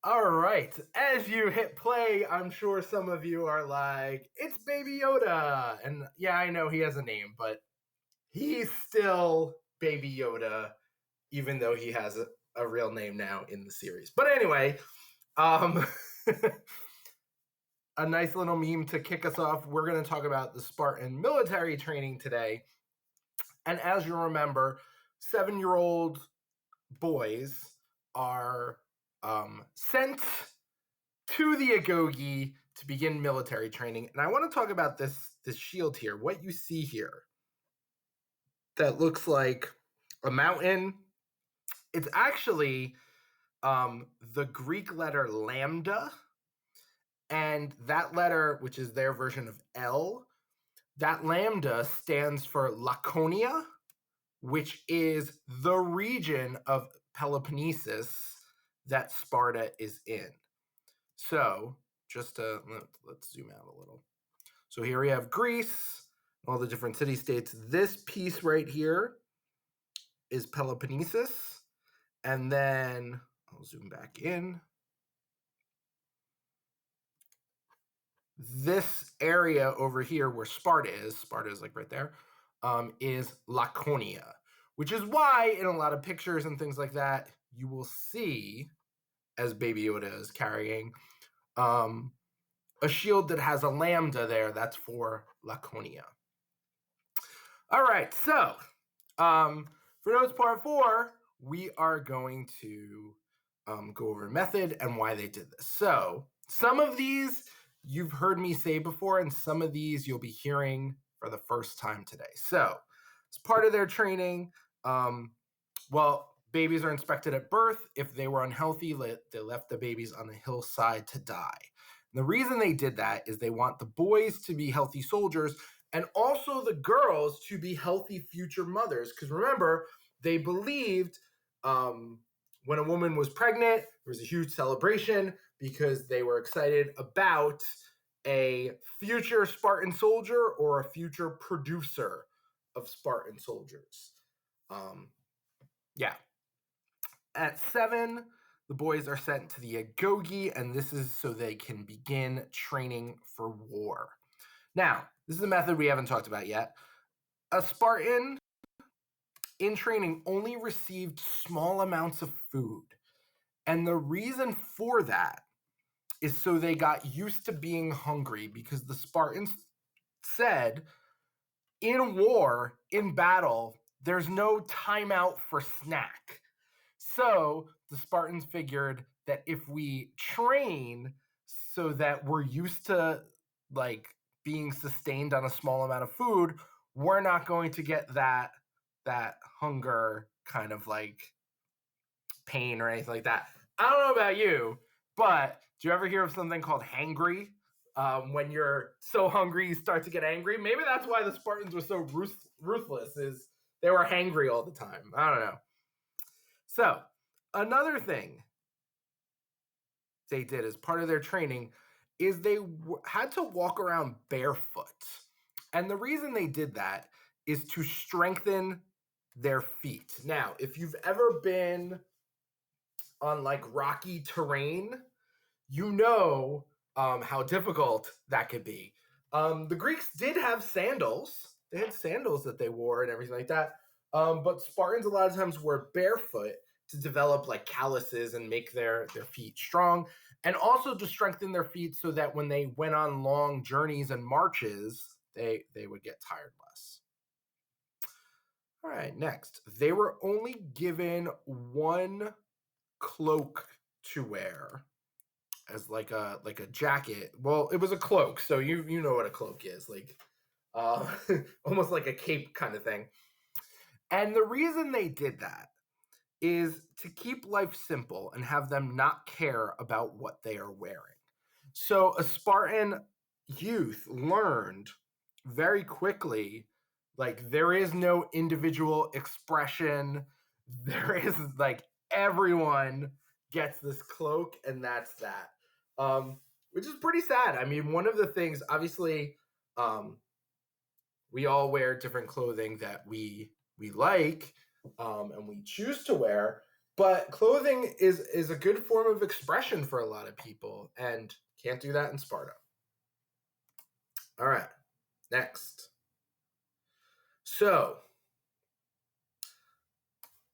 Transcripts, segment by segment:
All right. As you hit play, I'm sure some of you are like, it's Baby Yoda. And yeah, I know he has a name, but he's still Baby Yoda, even though he has a real name now in the series. But anyway, um, a nice little meme to kick us off. We're going to talk about the Spartan military training today. And as you remember, 7-year-old boys are sent to the Agoge to begin military training. And I want to talk about this shield here. What you see here that looks like a mountain. It's actually the Greek letter lambda. And that letter, which is their version of L, that lambda stands for Laconia, which is the region of Peloponnesus that Sparta is in. So just to let's zoom out a little. So here we have Greece, all the different city-states. This piece right here is Peloponnesus. And then I'll zoom back in. This area over here where Sparta is like right there, is Laconia, which is why in a lot of pictures and things like that, you will see, as Baby Yoda is carrying, a shield that has a lambda there. That's for Laconia. All right, so for notes part 4, we are going to go over method and why they did this. So some of these you've heard me say before, and some of these you'll be hearing for the first time today. So as part of their training, babies are inspected at birth. If they were unhealthy, they left the babies on a hillside to die. And the reason they did that is they want the boys to be healthy soldiers and also the girls to be healthy future mothers. Because remember, they believed when a woman was pregnant, there was a huge celebration because they were excited about a future Spartan soldier or a future producer of Spartan soldiers. At 7, the boys are sent to the Agoge, and this is so they can begin training for war. Now, this is a method we haven't talked about yet. A Spartan in training only received small amounts of food. And the reason for that is so they got used to being hungry, because the Spartans said, in war, in battle, there's no timeout for snack. So the Spartans figured that if we train so that we're used to being sustained on a small amount of food, we're not going to get that hunger kind of pain or anything like that. I don't know about you, but do you ever hear of something called hangry? When you're so hungry, you start to get angry. Maybe that's why the Spartans were so ruthless, is they were hangry all the time. I don't know. So another thing they did as part of their training is they had to walk around barefoot. And the reason they did that is to strengthen their feet. Now, if you've ever been on rocky terrain, you know how difficult that could be. The Greeks did have sandals. They had sandals that they wore and everything like that. But Spartans a lot of times were barefoot to develop calluses and make their feet strong, and also to strengthen their feet so that when they went on long journeys and marches, they would get tired less. All right, next. They were only given one cloak to wear as a jacket. Well, it was a cloak, so you know what a cloak is, almost like a cape kind of thing. And the reason they did that is to keep life simple and have them not care about what they are wearing. So a Spartan youth learned very quickly, there is no individual expression. There is everyone gets this cloak, and that's that. Which is pretty sad. I mean, one of the things, obviously, we all wear different clothing that we like, and we choose to wear. But clothing is a good form of expression for a lot of people, and can't do that in Sparta. All right, next. So,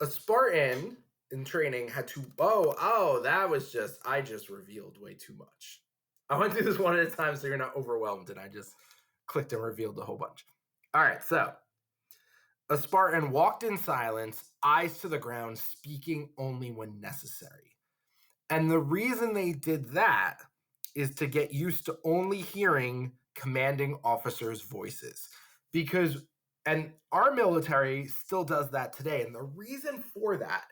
a Spartan in training had to. That was I just revealed way too much. I went through this one at a time so you're not overwhelmed, and I just clicked and revealed a whole bunch. All right, so a Spartan walked in silence, eyes to the ground, speaking only when necessary. And the reason they did that is to get used to only hearing commanding officers' voices. And our military still does that today. And the reason for that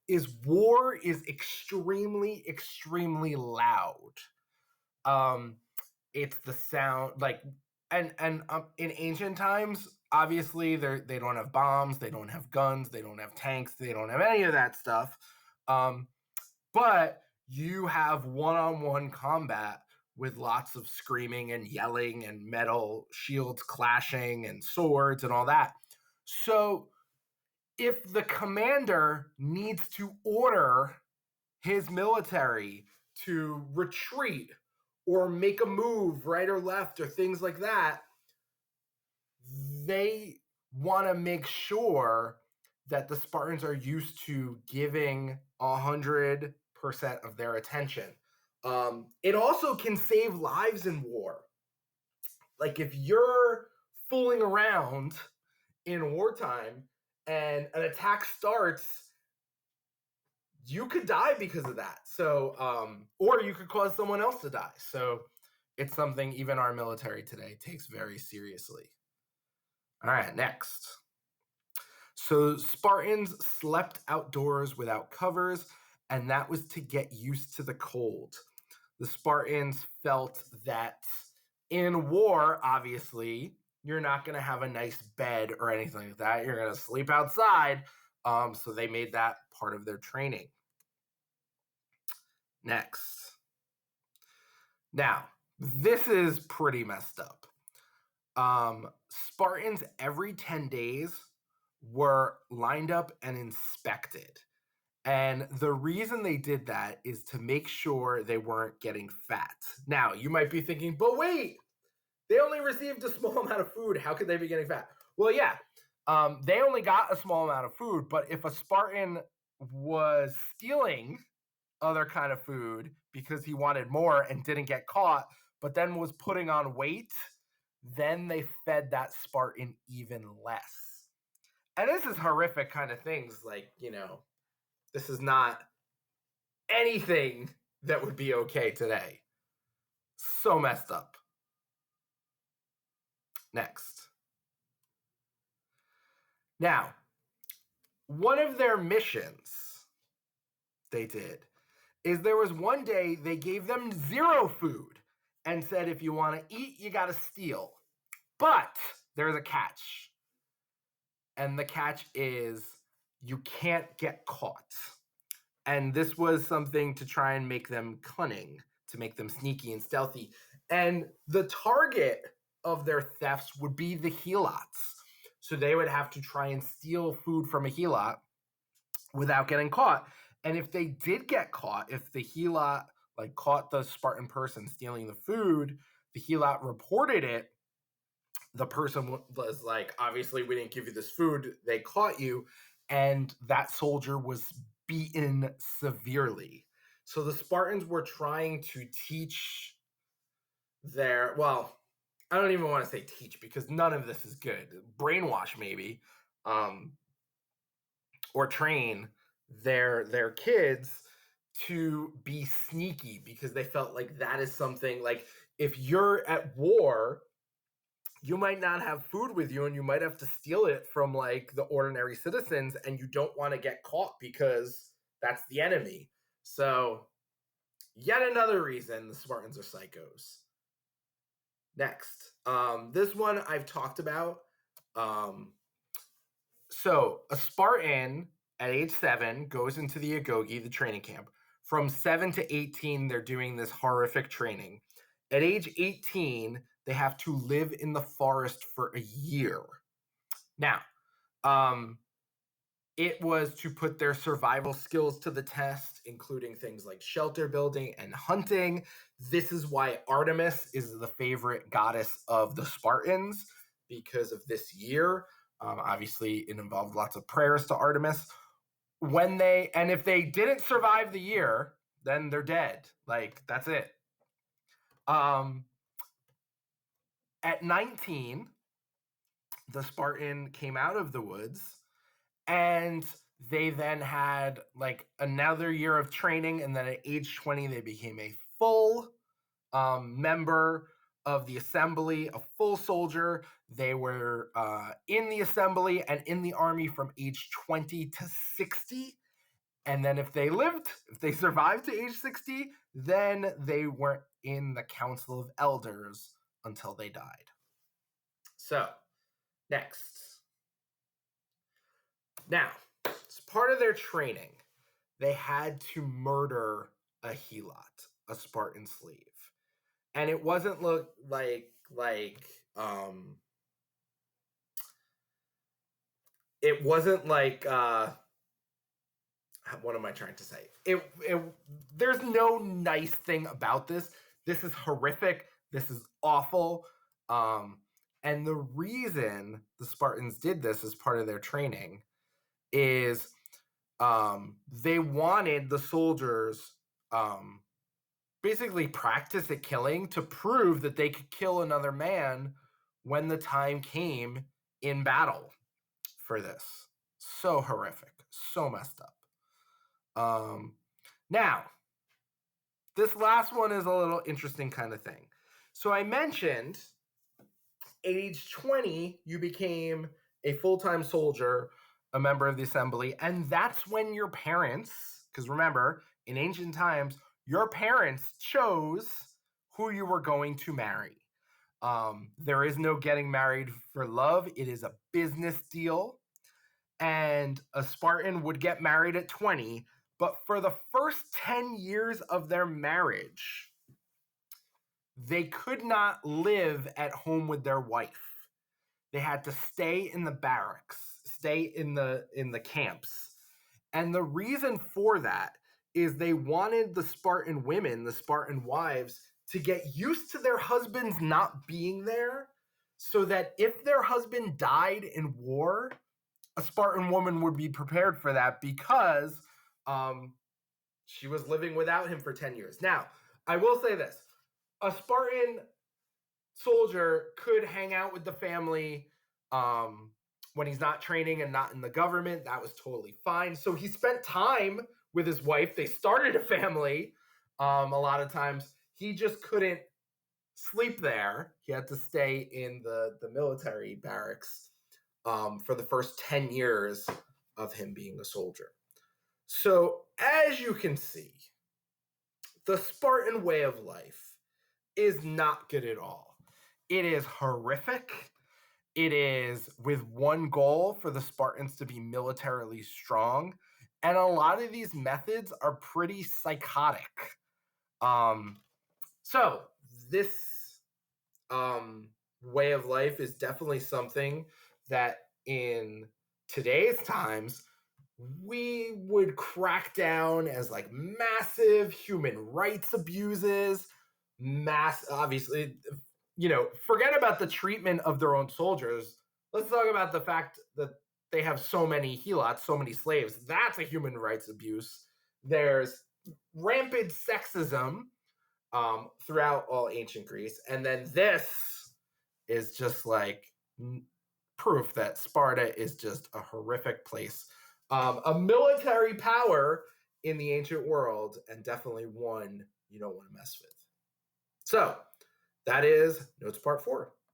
is war is extremely, extremely loud. It's the sound, like, and in ancient times, obviously they don't have bombs, they don't have guns, they don't have tanks, they don't have any of that stuff. But you have one-on-one combat with lots of screaming and yelling and metal shields clashing and swords and all that. So if the commander needs to order his military to retreat or make a move right or left or things like that, they want to make sure that the Spartans are used to giving 100% of their attention. It also can save lives in war. Like if you're fooling around in wartime and an attack starts, you could die because of that. So, or you could cause someone else to die. So it's something even our military today takes very seriously. All right, next. So Spartans slept outdoors without covers, and that was to get used to the cold. The Spartans felt that in war, obviously, you're not going to have a nice bed or anything like that. You're going to sleep outside. So they made that part of their training. Next. Now, this is pretty messed up. Spartans every 10 days were lined up and inspected. And the reason they did that is to make sure they weren't getting fat. Now, you might be thinking, but wait, they only received a small amount of food. How could they be getting fat? Well, yeah, they only got a small amount of food, but if a Spartan was stealing other kind of food because he wanted more and didn't get caught, but then was putting on weight, then they fed that Spartan even less. And this is horrific kind of things, like, this is not anything that would be okay today. So messed up. Next. Now, one of their missions they did is there was one day they gave them 0 food and said, if you want to eat, you got to steal. But there's a catch. And the catch is you can't get caught. And this was something to try and make them cunning, to make them sneaky and stealthy. And the target of their thefts would be the helots. So they would have to try and steal food from a helot without getting caught. And if they did get caught, if the helot caught the Spartan person stealing the food, the helot reported it, the person was like, obviously we didn't give you this food, they caught you, and that soldier was beaten severely. So the Spartans were trying to teach I don't even want to say teach because none of this is good. Brainwash maybe, or train their kids to be sneaky because they felt like that is something, like if you're at war, you might not have food with you and you might have to steal it from the ordinary citizens, and you don't want to get caught because that's the enemy. So yet another reason the Spartans are psychos. Next, this one I've talked about. So a Spartan at age 7 goes into the Agoge, the training camp. From 7 to 18, they're doing this horrific training. At age 18, they have to live in the forest for a year. Now, It was to put their survival skills to the test, including things like shelter building and hunting. This is why Artemis is the favorite goddess of the Spartans because of this year. Obviously, it involved lots of prayers to Artemis. If they didn't survive the year, then they're dead. Like, that's it. At 19, the Spartan came out of the woods, and they then had like another year of training, and then at age 20 they became a full member of the assembly, a full soldier. They were in the assembly and in the army from age 20 to 60. And then if they survived to age 60, then they were in the Council of Elders until they died. So, next. Now, as part of their training, they had to murder a helot, a Spartan slave. And it wasn't what am I trying to say? There's no nice thing about this. This is horrific. This is awful. And the reason the Spartans did this as part of their training is they wanted the soldiers basically practice at killing to prove that they could kill another man when the time came in battle for this. So horrific, so messed up. Now, this last one is a little interesting kind of thing. So I mentioned age 20, you became a full-time soldier, a member of the assembly, and that's when your parents, because remember, in ancient times, your parents chose who you were going to marry. There is no getting married for love. It is a business deal. And a Spartan would get married at 20, but for the first 10 years of their marriage, they could not live at home with their wife. They had to stay in the barracks, stay in the camps. And the reason for that is they wanted the Spartan women, the Spartan wives, to get used to their husbands not being there, so that if their husband died in war, a Spartan woman would be prepared for that because she was living without him for 10 years. Now, I will say this. A Spartan soldier could hang out with the family when he's not training and not in the government. That was totally fine. So he spent time with his wife. They started a family. A lot of times he just couldn't sleep there. He had to stay in the military barracks for the first 10 years of him being a soldier. So as you can see, the Spartan way of life is not good at all. It is horrific. It is with one goal for the Spartans to be militarily strong. And a lot of these methods are pretty psychotic. So this way of life is definitely something that in today's times we would crack down as like massive human rights abuses, obviously, forget about the treatment of their own soldiers. Let's talk about the fact that they have so many helots, so many slaves. That's a human rights abuse. There's rampant sexism throughout all ancient Greece. And then this is just like proof that Sparta is just a horrific place. A military power in the ancient world, and definitely one you don't want to mess with. So that is Notes Part 4.